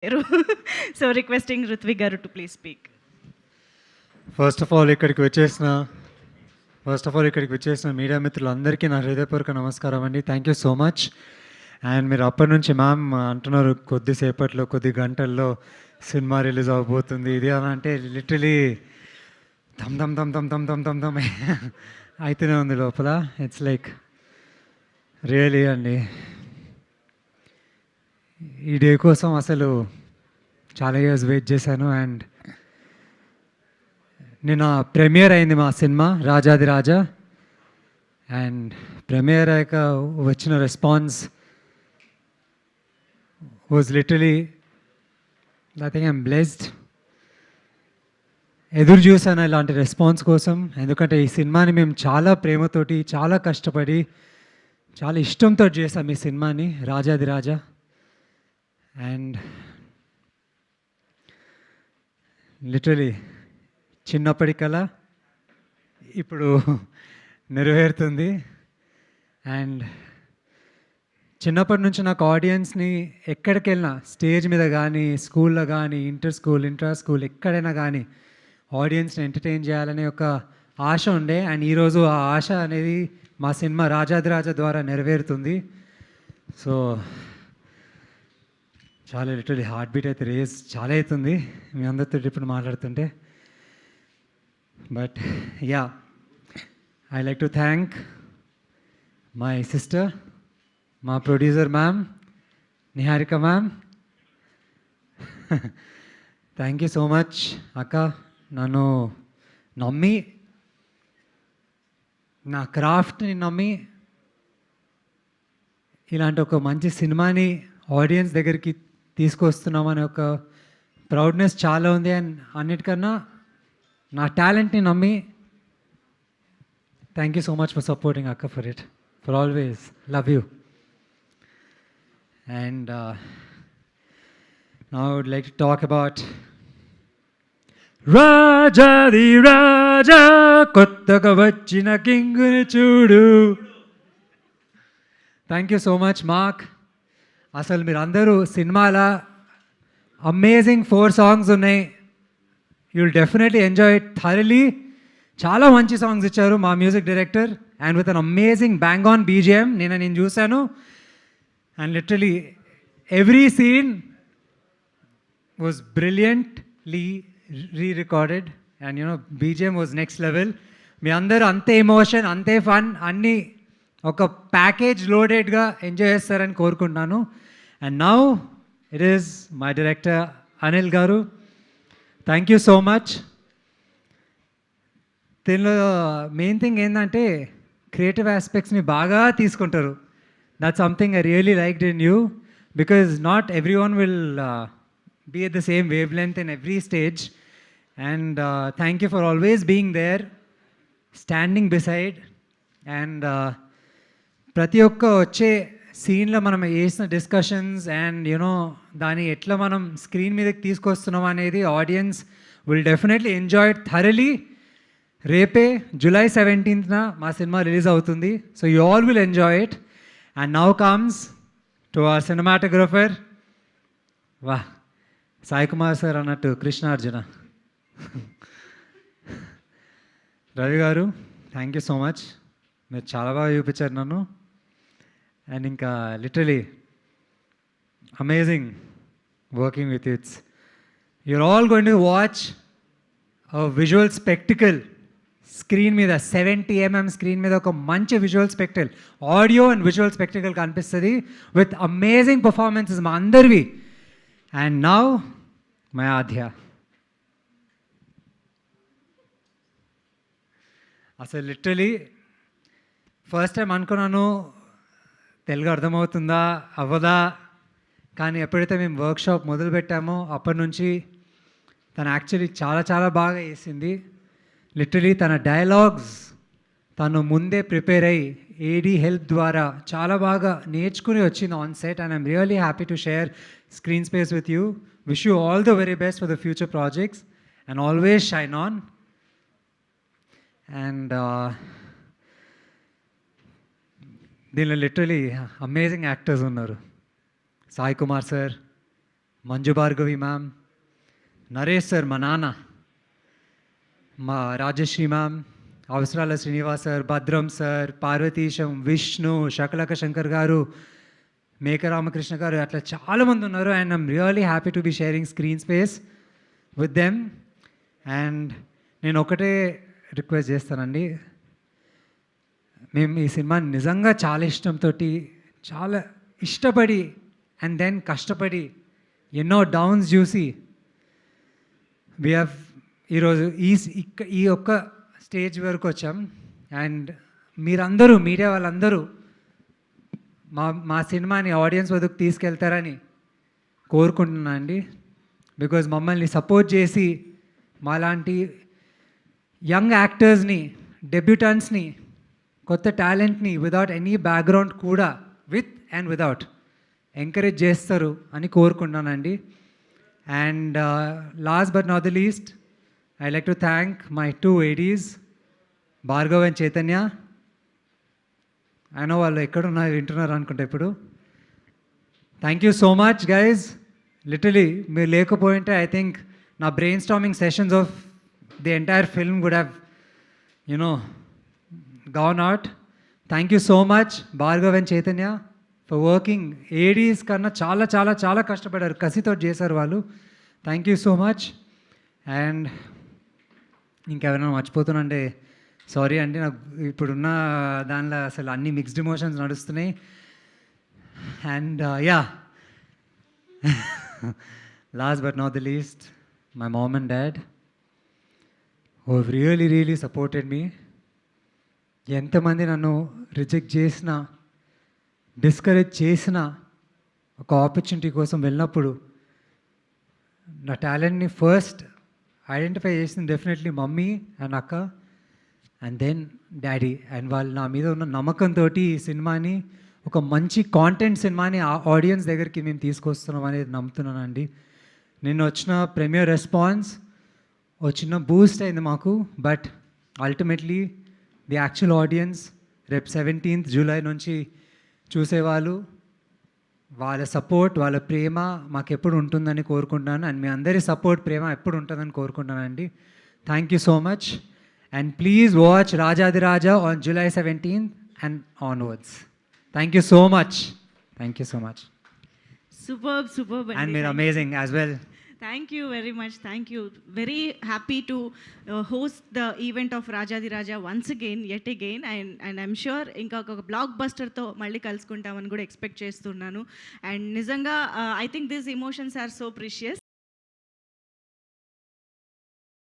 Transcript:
So requesting Rutvik garu to please speak. First of all ఇక్కడికి వచ్చేసిన media మిత్రులందరికీ నా హృదయపూర్వక నమస్కారం అండి. Thank you so much. And మీరు అప్పటి నుంచి మ్యామ్ అంటున్నారు కొద్దిసేపట్లో కొద్ది గంటల్లో సినిమా రిలీజ్ అవబోతుంది ఇది అని అంటే లిటరలీ దమ్ దమ్ దమ్ దమ్ దమ్ దమ్ దమ్ దమ్ అయితేనే ఉంది లోపల. ఇట్స్ లైక్ రియలీ అండి ఈ డే కోసం అసలు చాలా ఇయర్స్ వెయిట్ చేశాను. అండ్ నిన్న ప్రీమియర్ అయింది మా సినిమా రాజాది రాజా. అండ్ ప్రీమియర్ అయ్యాక వచ్చిన response was literally I think I'm blessed. ఎదురు చూసాను ఇలాంటి రెస్పాన్స్ కోసం, ఎందుకంటే ఈ సినిమాని మేము చాలా ప్రేమతోటి చాలా కష్టపడి చాలా ఇష్టంతో చేసాం ఈ సినిమాని రాజాది రాజా. అండ్ లిటరలీ చిన్నప్పటి కల ఇప్పుడు నెరవేరుతుంది. అండ్ చిన్నప్పటి నుంచి నాకు ఆడియన్స్ని ఎక్కడికి వెళ్ళినా స్టేజ్ మీద కానీ స్కూల్లో కానీ ఇంట్రా స్కూల్ ఎక్కడైనా కానీ ఆడియన్స్ని ఎంటర్టైన్ చేయాలనే ఒక ఆశ ఉండే. అండ్ ఈరోజు ఆ ఆశ అనేది మా సినిమా రాజాది రాజా ద్వారా నెరవేరుతుంది. సో చాలా లిటరలీ హార్ట్ బీట్ అయితే రేస్ చాలా అవుతుంది మీ అందరితో ఇప్పుడు మాట్లాడుతుంటే. But yeah, I like to thank my sister, మా producer ma'am Niharika ma'am. Thank you so much అక్క, నన్ను నమ్మి నా క్రాఫ్ట్ని నమ్మి ఇలాంటి ఒక మంచి సినిమాని ఆడియన్స్ దగ్గరికి తీసుకొస్తున్నామనే ఒక ప్రౌడ్నెస్ చాలా ఉంది. అండ్ అన్నిటికన్నా నా టాలెంట్ని నమ్మి thank you so much for supporting అక్క, for it, for always love you. And now I would like to talk about Rajadhi Raja కొత్తగా వచ్చిన కింగుని చూడు. Thank you so much Mark. అసలు మీరు అందరూ సినిమాలో అమేజింగ్ 4 సాంగ్స్ ఉన్నాయి. You will definitely enjoy it thoroughly. చాలా మంచి సాంగ్స్ ఇచ్చారు మా music director and with an amazing bang on BGM. నేను చూశాను. And literally every scene was brilliantly rerecorded and you know BGM was next level. మీ అందరూ అంతే ఎమోషన్ అంతే ఫన్ అన్నీ ఒక ప్యాకేజ్ లోడెడ్గా ఎంజాయ్ చేస్తారని కోరుకుంటున్నాను. And now it is my director Anil garu. Thank you so much. దీనిలో మెయిన్ థింగ్ ఏంటంటే క్రియేటివ్ ఆస్పెక్ట్స్ని బాగా తీసుకుంటారు. That something I really liked in you, because not every one will be at the same wavelength in every stage. And thank you for always being there, standing beside. And ప్రతి ఒక్క వచ్చే సీన్లో మనం వేసిన discussions and you know దాన్ని ఎట్లా మనం screen మీదకి తీసుకొస్తున్నాం అనేది audience will definitely enjoy it thoroughly. రేపే July 17th మా సినిమా రిలీజ్ అవుతుంది. So you all will enjoy it. And now comes to our cinematographer. వాహ్, సాయి కుమార్ సార్ అన్నట్టు కృష్ణార్జున. రవి గారు, థ్యాంక్ యూ సో మచ్. మీరు చాలా బాగా చూపించారు నన్ను. అండ్ ఇంకా literally amazing working with it's. You're all going to watch a visual spectacle screen మీద 70 mm స్క్రీన్ మీద ఒక మంచి visual spectacle, audio and visual spectacle కనిపిస్తుంది విత్ అమేజింగ్ పర్ఫార్మెన్సెస్ మా అందరివి. And now my Aadhya. అసలు లిటరలీ ఫస్ట్ టైం అనుకున్నాను తెలుగు అర్థమవుతుందా అవ్వదా, కానీ ఎప్పుడైతే మేము వర్క్షాప్ మొదలుపెట్టామో అప్పటి నుంచి తను యాక్చువల్లీ చాలా చాలా బాగా వేసింది. లిటరలీ తన డైలాగ్స్ తను ముందే ప్రిపేర్ అయ్యి ఏడీ హెల్ప్ ద్వారా చాలా బాగా నేర్చుకుని వచ్చింది on set. And I'm really happy to share screen space with you. Wish you all the very best for the future projects and always shine on. And దీనిలో లిటరలీ అమేజింగ్ యాక్టర్స్ ఉన్నారు. Sai Kumar sir, Manju Bhargavi ma'am, Naresh sir మా నాన్న, మా Rajashree ma'am, Avasarala Srinivas sir, Bhadram sir, Parvateesam, Vishnu, Shakalaka Shankar garu, Meka Ramakrishna garu, అట్లా చాలామంది ఉన్నారు. And I'm really happy to be sharing screen space with them. అండ్ నేను ఒకటే రిక్వెస్ట్ చేస్తానండి, మేము ఈ సినిమాని నిజంగా చాలా ఇష్టంతో, చాలా ఇష్టపడి అండ్ దెన్ కష్టపడి ఎన్నో డౌన్స్ చూసి వి హ్యావ్ ఈరోజు ఈ ఒక్క స్టేజ్ వరకు వచ్చాం. అండ్ మీరందరూ, మీడియా వాళ్ళందరూ మా సినిమాని ఆడియన్స్ వద్దకు తీసుకెళ్తారని కోరుకుంటున్నాను అండి. బికాజ్ మమ్మల్ని సపోర్ట్ చేసి మాలాంటి యంగ్ యాక్టర్స్ని, డెబ్యూటెంట్స్ని, కొత్త టాలెంట్ని వితౌట్ ఎనీ బ్యాక్గ్రౌండ్ కూడా విత్ అండ్ వితౌట్ ఎంకరేజ్ చేస్తారు అని కోరుకుంటున్నానండి. And last but not the least, I like to thank my 2 ADs, Bhargav and Chaitanya. అయినా వాళ్ళు ఎక్కడున్నారు, వింటున్నారు అనుకుంటా ఇప్పుడు. Thank you so much guys. Literally మీరు లేకపోయింటే ఐ థింక్ నా brain storming sessions of the entire film would have gone out. Thank you so much Bhargav and Chaitanya for working. ADs కన్నా చాలా చాలా చాలా కష్టపడారు, కసితో చేశారు వాళ్ళు. Thank you so much. And ఇంకెవరైనా మర్చిపోతున్నాంటే సారీ అండి, నాకు ఇప్పుడున్న దానిలో అసలు అన్ని మిక్స్డ్ ఎమోషన్స్ నడుస్తున్నాయి. And yeah, last but not the least, my mom and dad who have really supported me. ఎంతమంది నన్ను రిజెక్ట్ చేసినా, డిస్కరేజ్ చేసినా, ఒక ఆపర్చునిటీ కోసం వెళ్ళినప్పుడు నా టాలెంట్ని ఫస్ట్ ఐడెంటిఫై చేసింది డెఫినెట్లీ మమ్మీ అండ్ అక్క, అండ్ దెన్ డాడీ. అండ్ వాళ్ళు నా మీద ఉన్న నమ్మకంతో ఈ సినిమాని, ఒక మంచి కాంటెంట్ సినిమాని ఆడియన్స్ దగ్గరికి మేము తీసుకొస్తున్నాం అనేది నమ్ముతున్నానండి. నిన్న వచ్చిన ప్రీమియర్ రెస్పాన్స్ ఒక చిన్న బూస్ట్ అయింది మాకు. But ultimately the actual audience రేపు 17th జూలై నుంచి చూసేవాళ్ళు, వాళ్ళ సపోర్ట్, వాళ్ళ ప్రేమ మాకు ఎప్పుడు ఉంటుందని కోరుకుంటున్నాను. అండ్ మీ అందరి సపోర్ట్, ప్రేమ ఎప్పుడు ఉంటుందని కోరుకుంటున్నానండి. Thank you so much. And please watch Rajadhiraja on July 17th and onwards. Thank you so much. Thank you so much. Superb. And మీరు amazing as well. Thank you very much. Thank you. Very happy to host the event of Rajadiraja once again, yet again. And I'm sure ఇంకా ఒక black బస్టర్తో మళ్ళీ కలుసుకుంటామని కూడా expect చేస్తున్నాను. And నిజంగా I think these emotions are so precious.